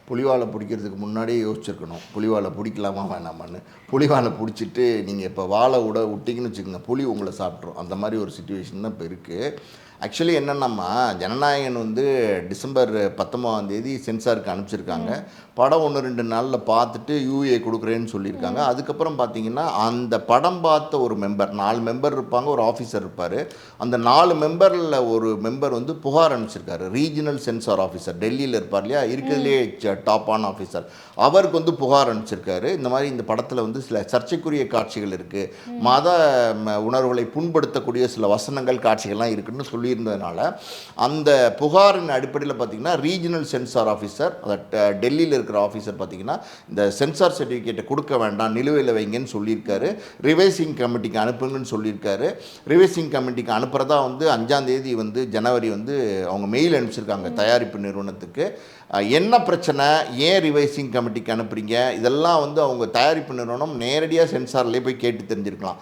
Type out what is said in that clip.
புலிவாலை பிடிக்கிறதுக்கு முன்னாடியே யோசிச்சிருக்கணும். புலிவாலை பிடிக்கலாமா வேணாமான்னு. புலிவாலை பிடிச்சிட்டு நீங்கள் இப்போ வாழை விட்டிங்கன்னு வச்சுக்கோங்க, புலி உங்களை சாப்பிட்ரும். அந்த மாதிரி ஒரு சிச்சுவேஷன் தான் இப்போ இருக்குது. ஆக்சுவலி என்னென்னம்மா, ஜனநாயகன் வந்து டிசம்பர் 19 சென்சாருக்கு அனுப்பிச்சிருக்காங்க. படம் 1-2 நாளில் பார்த்துட்டு யூஏ கொடுக்குறேன்னு சொல்லியிருக்காங்க. அதுக்கப்புறம் பார்த்தீங்கன்னா அந்த படம் பார்த்த ஒரு மெம்பர், 4 மெம்பர் இருப்பாங்க, ஒரு ஆஃபீஸர் இருப்பார். அந்த 4 மெம்பரில் ஒரு மெம்பர் வந்து புகார் அனுப்பிச்சிருக்காரு. ரீஜனல் சென்சார் ஆஃபீஸர், டெல்லியில் இருப்பார் இல்லையா, இருக்கிறதுலே டாப்பான ஆஃபீஸர், அவருக்கு வந்து புகார் அனுப்பிச்சிருக்காரு. இந்த மாதிரி இந்த படத்தில் வந்து சில சர்ச்சைக்குரிய காட்சிகள் இருக்குது, மத உணர்வுகளை புண்படுத்தக்கூடிய சில வசனங்கள் காட்சிகள்லாம் இருக்குதுன்னு சொல்லியிருந்ததுனால அந்த புகாரின் அடிப்படையில் பார்த்திங்கன்னா ரீஜனல் சென்சார் ஆஃபீஸர், டெல்லியில் இருக்கிற ஆஃபீஸர் பார்த்திங்கன்னா இந்த சென்சார் சர்டிஃபிகேட்டை கொடுக்க வேண்டாம், நிலுவையில் வைங்கன்னு சொல்லியிருக்காரு. ரிவைசிங் கமிட்டிக்கு அனுப்புங்கன்னு சொல்லியிருக்காரு. ரிவைசிங் கமிட்டிக்கு அனுப்புகிறதா வந்து 5ஆம் தேதி வந்து ஜனவரி வந்து அவங்க மெயில் அனுப்பிச்சிருக்காங்க தயாரிப்பு நிறுவனத்துக்கு. என்ன பிரச்சனை, ஏன் ரிவைசிங் கமிட்டிக்கு அனுப்புறீங்க, இதெல்லாம் வந்து அவங்க தயாரிப்பு நிறுவனம் நேரடியாக சென்சார்லேயே போய் கேட்டு தெரிஞ்சிருக்கலாம்.